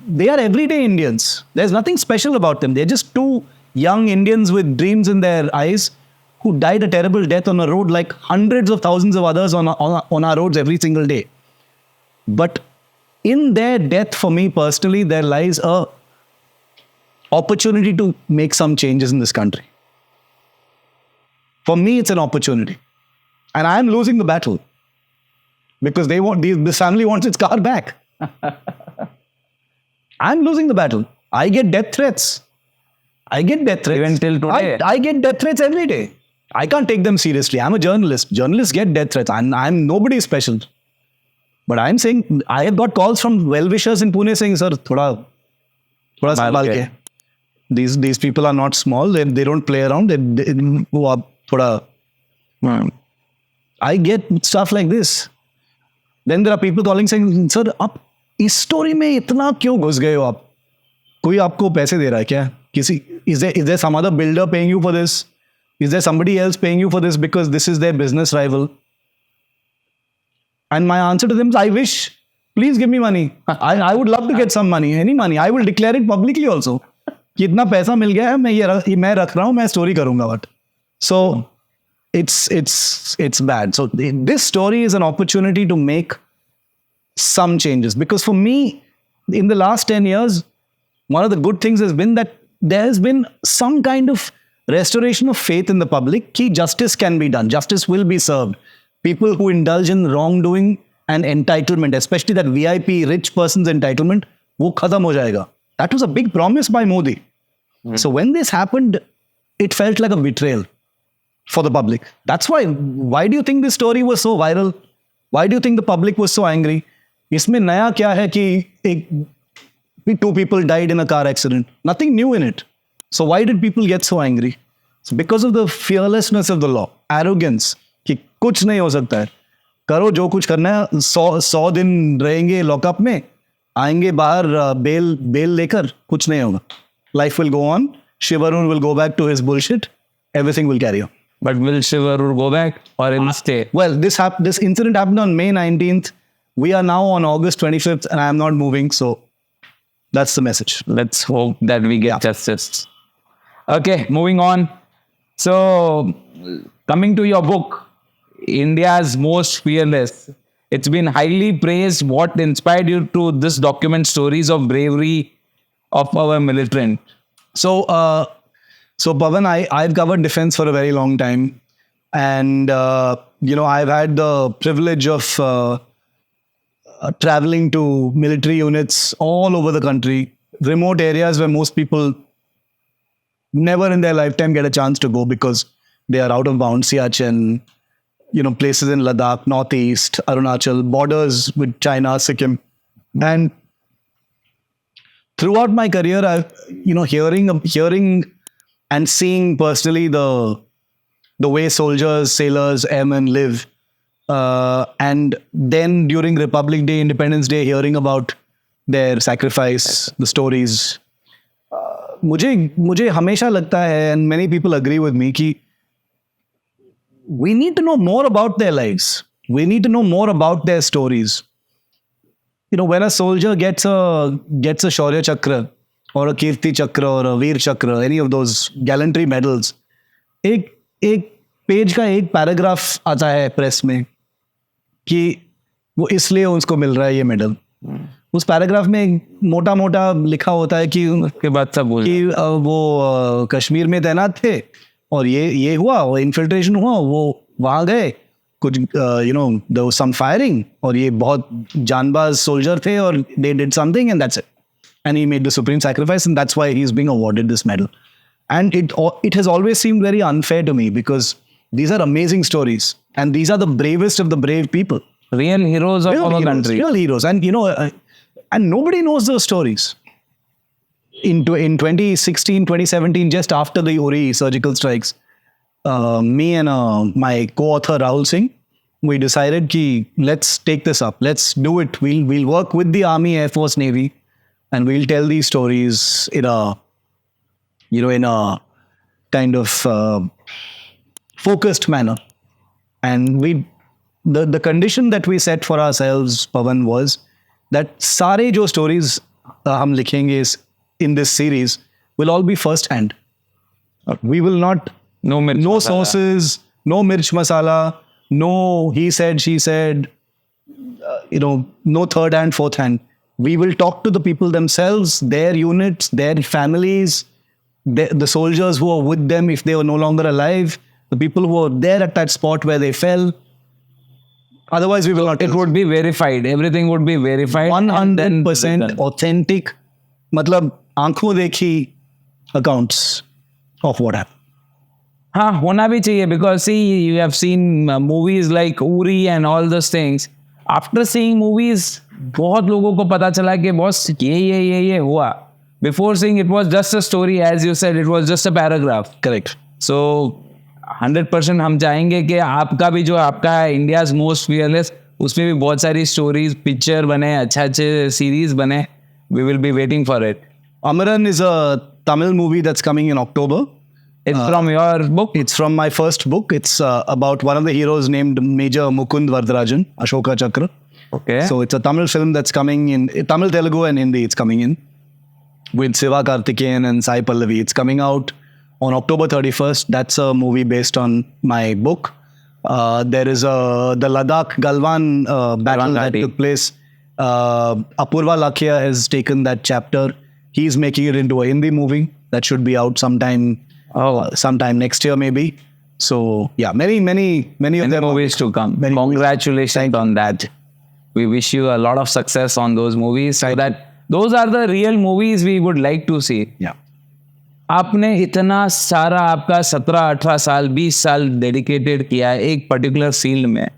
they are everyday Indians. There's nothing special about them. They're just 2 young Indians with dreams in their eyes who died a terrible death on a road like hundreds of thousands of others on our roads every single day. But in their death, for me personally, there lies a opportunity to make some changes in this country. For me, it's an opportunity. And I'm losing the battle. Because this family wants its car back. I'm losing the battle. I get death threats. Even till today. I get death threats every day. I can't take them seriously. I'm a journalist. Journalists get death threats. I'm nobody special. But I'm saying, I have got calls from well-wishers in Pune saying, sir, thoda संभाल के. These people are not small. They don't play around. I get stuff like this. Then there are people calling saying, sir, आप इस story में इतना क्यों घुस गए हो आप? कोई आपको पैसे दे रहा है क्या? Is there some other builder paying you for this? Is there somebody else paying you for this because this is their business rival? And my answer to them is, I wish. Please give me money. I would love to get some money, any money. I will declare it publicly also. कि इतना पैसा मिल गया है, मैं रख रहा हूँ, मैं story करूँगा. But so it's bad. So this story is an opportunity to make some changes. Because for me, in the last 10 years, one of the good things has been that there has been some kind of restoration of faith in the public कि justice can be done. Justice will be served. People who indulge in wrongdoing and entitlement, especially that VIP rich person's entitlement, वो खत्म हो जाएगा. That was a big promise by Modi. So when this happened, it felt like a betrayal for the public. That's why do you think this story was so viral? Why do you think the public was so angry? इसमें नया क्या है कि 2 people died in a car accident. Nothing new in it. So why did people get so angry? So because of the fearlessness of the law, arrogance, कि कुछ नहीं हो सकता है. करो जो कुछ करना है. 100 दिन रहेंगे लॉकअप में, आएंगे बाहर बेल लेकर, कुछ नहीं होगा. Life will go on. Shiv Arun will go back to his bullshit. Everything will carry on. But will Shiva go back or he'll stay? Well, this incident happened on May 19th. We are now on August 25th, and I am not moving. So that's the message. Let's hope that we get justice. Okay, moving on. So, coming to your book, India's Most Fearless. It's been highly praised. What inspired you to this document stories of bravery of our militant? So, Pawan, I've covered defense for a very long time. And, I've had the privilege of traveling to military units all over the country, remote areas where most people never in their lifetime get a chance to go because they are out of bounds. Siachen, places in Ladakh, Northeast, Arunachal, borders with China, Sikkim. And throughout my career, I've, hearing and seeing personally the way soldiers, sailors, airmen live. And then during Republic Day, Independence Day, hearing about their sacrifice, the stories. मुझे हमेशा लगता है, and many people agree with me, कि we need to know more about their lives. We need to know more about their stories. When a soldier gets a Shaurya Chakra or a Kirti Chakra or a Veer Chakra, any of those gallantry medals, एक page का एक paragraph आता है press में कि वो इसलिए उसको मिल रहा है ये मेडल. उस पैराग्राफ में मोटा मोटा लिखा होता है कि उसके बाद सब बोल कि वो कश्मीर में तैनात थे और ये हुआ, वो इन्फिल्ट्रेशन हुआ, वो वहाँ गए, कुछ there was some firing और ये बहुत जानबाज सोल्जर थे और they did something and that's it. And he made the supreme sacrifice, and that's why he's being awarded this medal. And it has always seemed very unfair to me because these are amazing stories and these are the bravest of the brave people. Real heroes of our country. Real heroes. And and nobody knows those stories. In 2016, 2017, just after the Uri surgical strikes, me and my co-author Rahul Singh, we decided ki let's take this up. Let's do it. We'll work with the Army, Air Force, Navy, and we'll tell these stories in a kind of focused manner. And the condition that we set for ourselves, Pawan, was that सारे जो stories हम लिखेंगे in this series will all be first hand. We will not, no sources, no mirch masala, no he said, she said, no third hand, fourth hand. We will talk to the people themselves, their units, their families, the soldiers who are with them if they were no longer alive, the people who were there at that spot where they fell. Otherwise, we will not. It would be verified. Everything would be verified. 100% authentic. मतलब आंखों देखी accounts of what happened. हाँ, होना भी चाहिए because see, you have seen movies like Uri and all those things. After seeing movies, बहुत लोगों को पता चला कि बॉस ये हुआ. Before seeing it was just a story, as you said, it was just a paragraph. Correct. So 100% हम चाहेंगे कि आपका भी जो आपका इंडियाज मोस्ट फियरलेस, उसमें भी बहुत सारी स्टोरीज, पिक्चर बने, अच्छे सीरीज बने. We will be waiting for it. Amaran is a Tamil movie that's coming in October. It's from your book? It's from my first book. It's about one of the heroes named Major Mukund Vardarajan, Ashoka Chakra. Okay. So it's a Tamil film that's coming in, Tamil, Telugu and Hindi it's coming in. With Siva Karthikeyan and Sai Pallavi. It's coming out on October 31st. That's a movie based on my book. There is the Ladakh Galwan battle that took place. Apurva Lakhia has taken that chapter. He's making it into a Hindi movie that should be out sometime next year maybe. So yeah, many of them movies to come. Congratulations on that. We wish you a lot of success on those movies so that those are the real movies we would like to see. Yeah. आपने इतना सारा आपका 17-18 साल 20 साल dedicated किया है एक particular field में.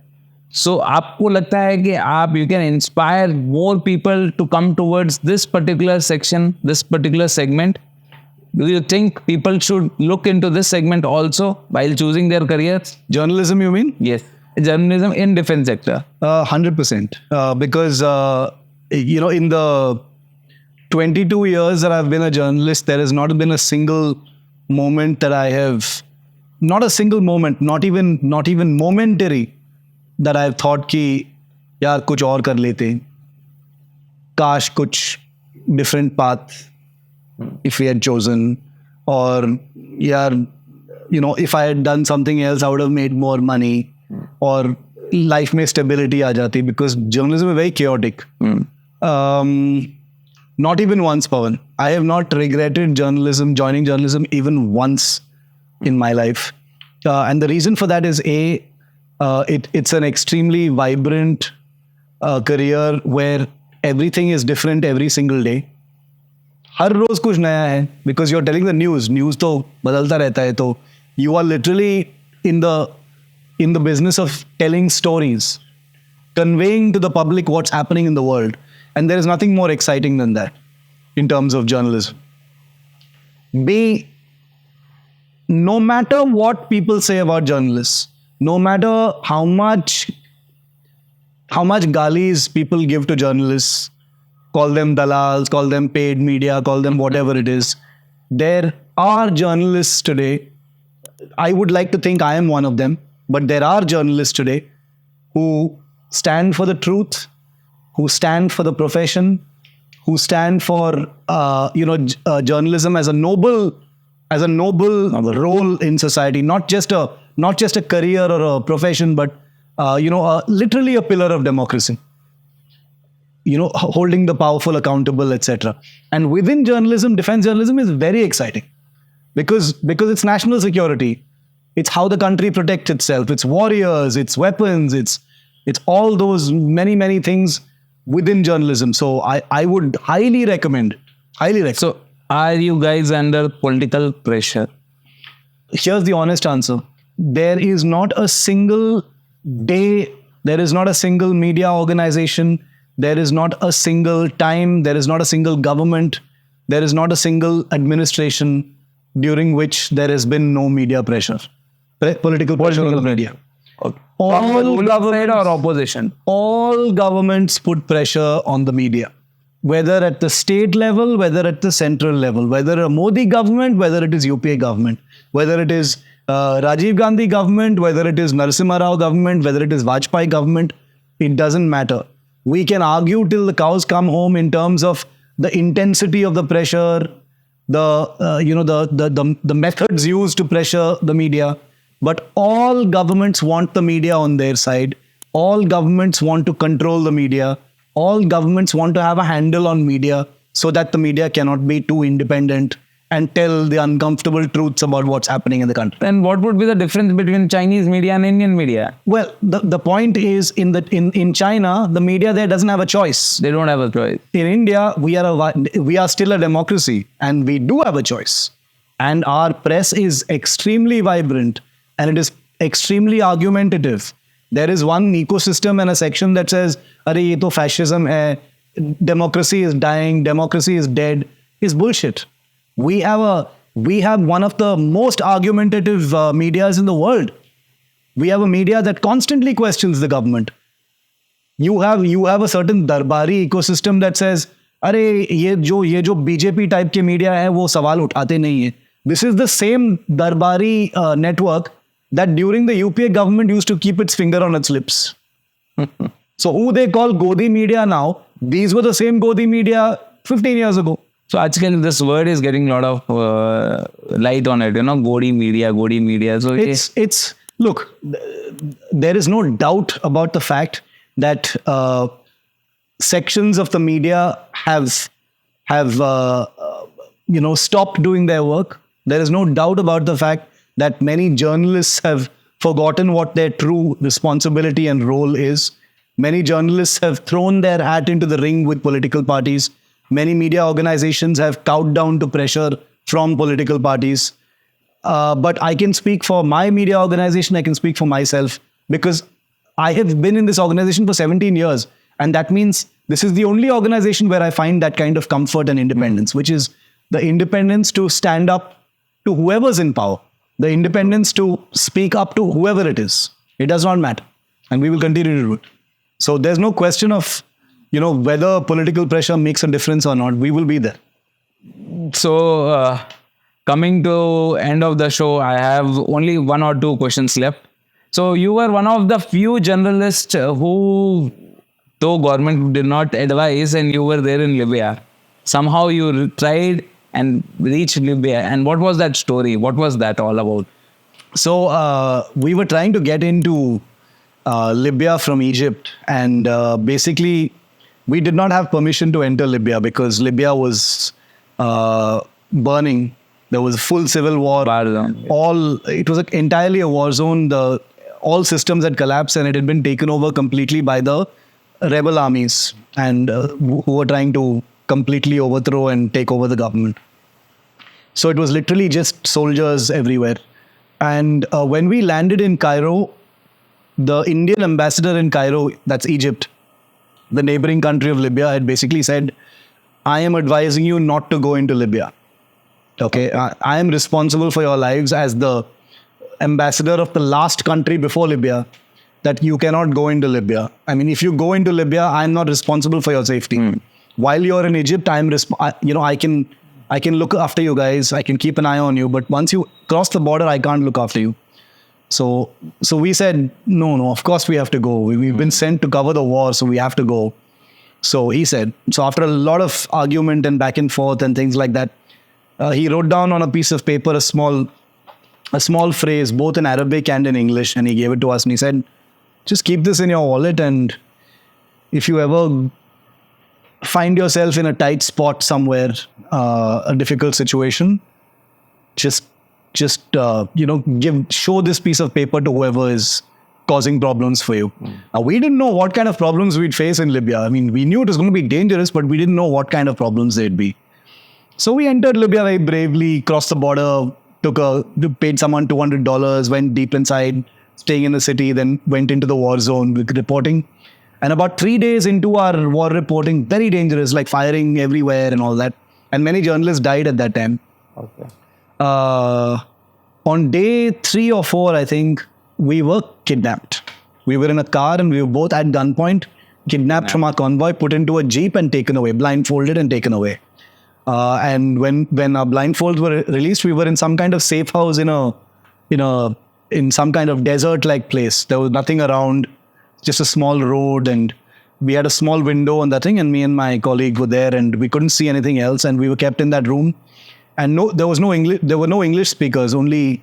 सो आपको लगता है कि आप you can inspire more people to come towards this particular section, this particular segment? Do you think people should look into this segment also while choosing their careers? Journalism, you mean? Yes. journalism in defense sector? 100%. Because, in the 22 years that I've been a journalist, there has not been a single moment that I have, not a single moment, not even momentary, that I've thought कि यार कुछ और कर लेते, काश कुछ different path if we had chosen, or yaar, if I had done something else, I would have made more money, or life में stability आ जाती, because journalism is very chaotic. Not even once, Pawan. I have not regretted joining journalism even once in my life. And the reason for that is it's an extremely vibrant career where everything is different every single day. हर रोज कुछ नया है, because you're telling the news तो बदलता रहता है, तो you are literally in the business of telling stories, conveying to the public what's happening in the world, and there is nothing more exciting than that in terms of journalism. No matter what people say about journalists, no matter how much galis people give to journalists, call them dalals, call them paid media, call them whatever it is, there are journalists today. I would like to think I am one of them, but there are journalists today who stand for the truth, who stand for the profession, who stand for journalism as a noble role in society, not just a career or a profession, but literally a pillar of democracy. Holding the powerful accountable, etc. And within journalism, defense journalism is very exciting because it's national security. It's how the country protects itself. It's warriors, it's weapons, it's all those many things within journalism. So I would highly recommend. So are you guys under political pressure? Here's the honest answer. There is not a single day, there is not a single media organization, there is not a single time, there is not a single government, there is not a single administration during which there has been no media pressure. Political pressure on the media. Okay. All government or opposition? All governments put pressure on the media. Whether at the state level, whether at the central level, whether a Modi government, whether it is UPA government, whether it is Rajiv Gandhi government, whether it is Narasimha Rao government, whether it is Vajpayee government, it doesn't matter. We can argue till the cows come home in terms of the intensity of the pressure, the methods used to pressure the media. But all governments want the media on their side. All governments want to control the media. All governments want to have a handle on media so that the media cannot be too independent and tell the uncomfortable truths about what's happening in the country. Then what would be the difference between Chinese media and Indian media? Well, the point is in China, the media there doesn't have a choice. They don't have a choice. In India, we are still a democracy and we do have a choice. And our press is extremely vibrant and it is extremely argumentative. There is one ecosystem and a section that says, "Arey, ye to fascism hai, democracy is dying, democracy is dead," is bullshit. We have one of the most argumentative medias in the world. We have a media that constantly questions the government. You have a certain darbari ecosystem that says, "Arey, ye jo BJP type ke media hai, wo sawal uthate nahi hai." This is the same darbari network that during the UPA government used to keep its finger on its lips. So who they call Godi media now, these were the same Godi media 15 years ago. So actually this word is getting a lot of light on it, Godi media. So it's look, there is no doubt about the fact that sections of the media have stopped doing their work. There is no doubt about the fact that many journalists have forgotten what their true responsibility and role is. Many journalists have thrown their hat into the ring with political parties. Many media organizations have cowed down to pressure from political parties. But I can speak for my media organization, I can speak for myself, because I have been in this organization for 17 years. And that means this is the only organization where I find that kind of comfort and independence, which is the independence to stand up to whoever's in power. The independence to speak up to whoever it is. It does not matter. and we will continue to do it. So there's no question of, whether political pressure makes a difference or not. We will be there. So, coming to end of the show, I have only one or two questions left. So, you were one of the few journalists who, though government did not advise, and you were there in Libya. Somehow you tried and reached Libya. And what was that story? What was that all about? So we were trying to get into Libya from Egypt, and basically we did not have permission to enter Libya because Libya was burning. There was a full civil war. It was entirely a war zone. All systems had collapsed, and it had been taken over completely by the rebel armies, and who were trying to completely overthrow and take over the government. So it was literally just soldiers everywhere. And when we landed in Cairo, the Indian ambassador in Cairo, that's Egypt, the neighboring country of Libya, had basically said, I am advising you not to go into Libya. Okay, I am responsible for your lives as the ambassador of the last country before Libya, that you cannot go into Libya. I mean, if you go into Libya, I'm not responsible for your safety. While you're in Egypt, I can look after you guys. I can keep an eye on you. But once you cross the border, I can't look after you. So we said, no, of course we have to go. We've been sent to cover the war, so we have to go. So he said, so after a lot of argument and back and forth and things like that, he wrote down on a piece of paper a small phrase, both in Arabic and in English, and he gave it to us. And he said, just keep this in your wallet, and if you ever find yourself in a tight spot somewhere, a difficult situation, just show this piece of paper to whoever is causing problems for you. Now, we didn't know what kind of problems we'd face in Libya. I mean, we knew it was going to be dangerous, but we didn't know what kind of problems they'd be. So we entered Libya very bravely, crossed the border, paid someone $200, went deep inside, staying in the city, then went into the war zone with reporting. And about 3 days into our war reporting, very dangerous, like firing everywhere and all that. And many journalists died at that time. Okay. On day 3 or 4, I think, we were kidnapped. We were in a car and we were both at gunpoint, kidnapped from our convoy, put into a jeep and taken away, blindfolded and taken away. And when our blindfolds were released, we were in some kind of safe house in some kind of desert-like place. There was nothing around, just a small road, and we had a small window on that thing, and me and my colleague were there, and we couldn't see anything else, and we were kept in that room. And there were no English speakers, only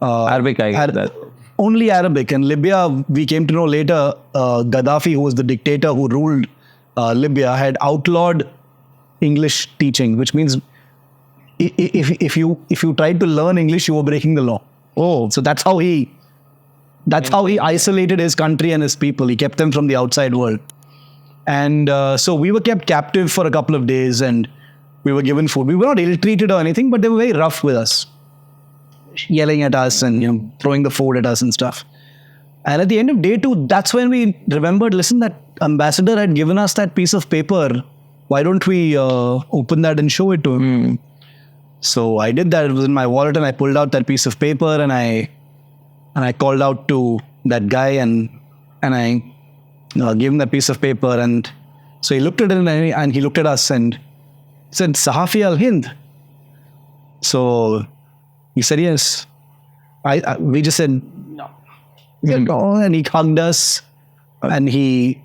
Arabic, I get that. Only Arabic. And Libya, we came to know later, Gaddafi, who was the dictator who ruled Libya, had outlawed English teaching, which means if you tried to learn English, you were breaking the law. Oh, So that's how he isolated his country and his people. He kept them from the outside world. And so we were kept captive for a couple of days, and we were given food. We were not ill-treated or anything, but they were very rough with us, yelling at us and throwing the food at us and stuff. And at the end of day 2, that's when we remembered, listen, that ambassador had given us that piece of paper. Why don't we open that and show it to him? So I did that. It was in my wallet, and I pulled out that piece of paper, and I called out to that guy, and I gave him that piece of paper. And so he looked at it, and he looked at us and said, Sahafi al-Hind. So he said, yes. We just said, no. And he hugged us, and he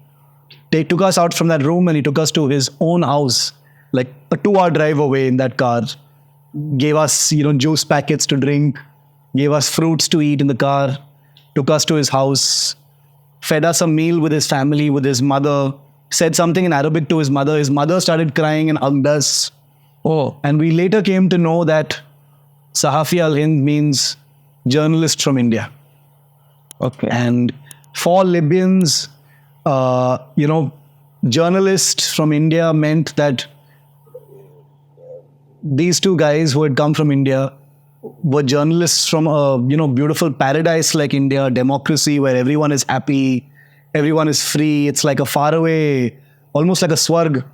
took us out from that room, and he took us to his own house, like a 2-hour drive away in that car. Gave us, juice packets to drink, gave us fruits to eat in the car, took us to his house, fed us a meal with his family, with his mother, said something in Arabic to his mother. His mother started crying and hugged us. Oh. And we later came to know that Sahafi al-Hind means journalist from India. Okay. And for Libyans, journalists from India meant that these two guys who had come from India were journalists from a beautiful paradise like India, democracy where everyone is happy, everyone is free. It's like a faraway, almost like a swarg.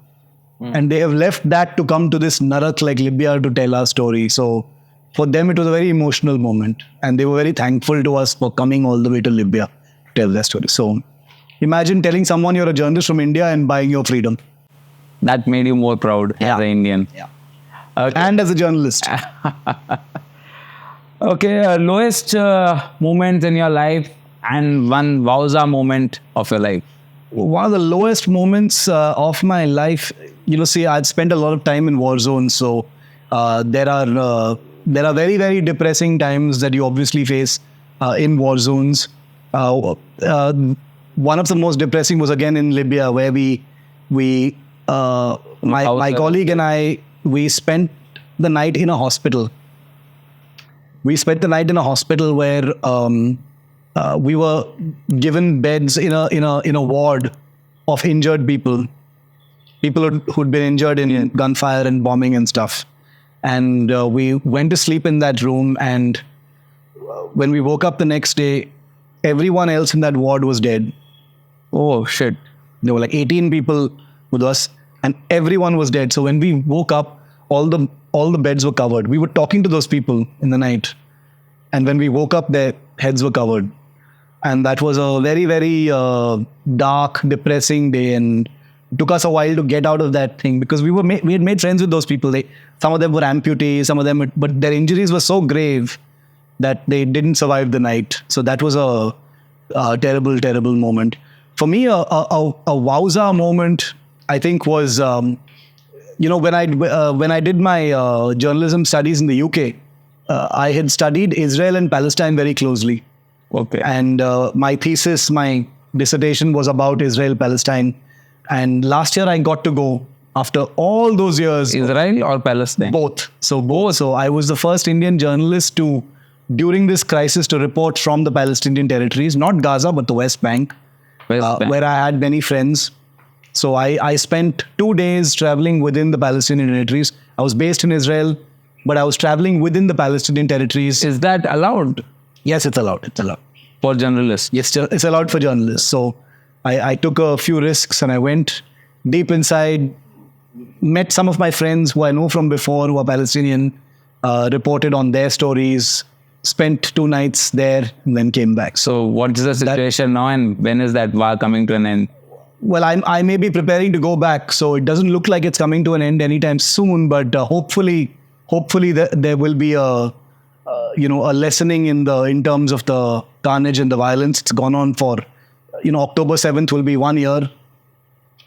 And they have left that to come to this narak like Libya to tell our story. So for them, it was a very emotional moment. And they were very thankful to us for coming all the way to Libya. tell their story. So imagine telling someone you're a journalist from India and buying your freedom. That made you more proud as an Indian. Yeah. Okay. And as a journalist. Okay, lowest moment in your life and one wowza moment of your life. One of the lowest moments of my life, see, I'd spent a lot of time in war zones, so there are very, very depressing times that you obviously face in war zones. One of the most depressing was again in Libya, where my colleague and I, we spent the night in a hospital. We spent the night in a hospital where we were given beds in a ward of injured people who'd been injured in gunfire and bombing and stuff. And we went to sleep in that room. And when we woke up the next day, everyone else in that ward was dead. Oh shit! There were like 18 people with us, and everyone was dead. So when we woke up, all the beds were covered. We were talking to those people in the night, and when we woke up, their heads were covered. And that was a very, very dark, depressing day, and it took us a while to get out of that thing because we had made friends with those people. Some of them were amputees, some of them, but their injuries were so grave that they didn't survive the night. So that was a terrible, terrible moment. For me, a wowza moment, I think, was when I did my journalism studies in the UK. I had studied Israel and Palestine very closely. Okay. And my thesis, my dissertation was about Israel, Palestine. And last year I got to go after all those years. Israel or Palestine? Both. So both. So I was the first Indian journalist during this crisis, to report from the Palestinian territories, not Gaza, but the West Bank, where I had many friends. So I spent 2 days traveling within the Palestinian territories. I was based in Israel, but I was traveling within the Palestinian territories. Is that allowed? Yes, it's allowed. It's allowed. For journalists? Yes, it's allowed for journalists. So I took a few risks and I went deep inside, met some of my friends who I know from before who are Palestinian, reported on their stories, spent 2 nights there, and then came back. So what is the situation now, and when is that war coming to an end? Well, I may be preparing to go back, so it doesn't look like it's coming to an end anytime soon, but hopefully there will be a lessening in terms of the carnage and the violence. It's gone on for, October 7th will be 1 year.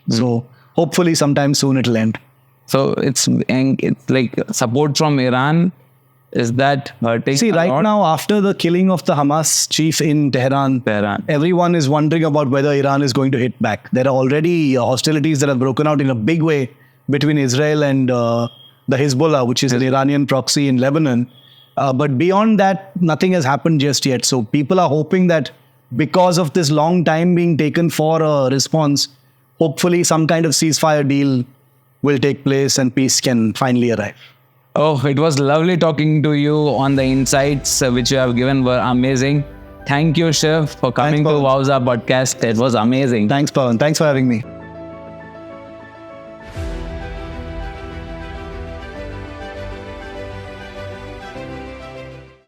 So hopefully sometime soon it'll end. So it's like support from Iran. Is that hurting? See, right now, after the killing of the Hamas chief in Tehran, everyone is wondering about whether Iran is going to hit back. There are already hostilities that have broken out in a big way between Israel and the Hezbollah, which is an Iranian proxy in Lebanon. But beyond that, nothing has happened just yet. So people are hoping that because of this long time being taken for a response, hopefully some kind of ceasefire deal will take place and peace can finally arrive. Oh, it was lovely talking to you on the insights which you have given were amazing. Thank you, Shiv, for coming to Wowza podcast. It was amazing. Thanks, Pawan. Thanks for having me.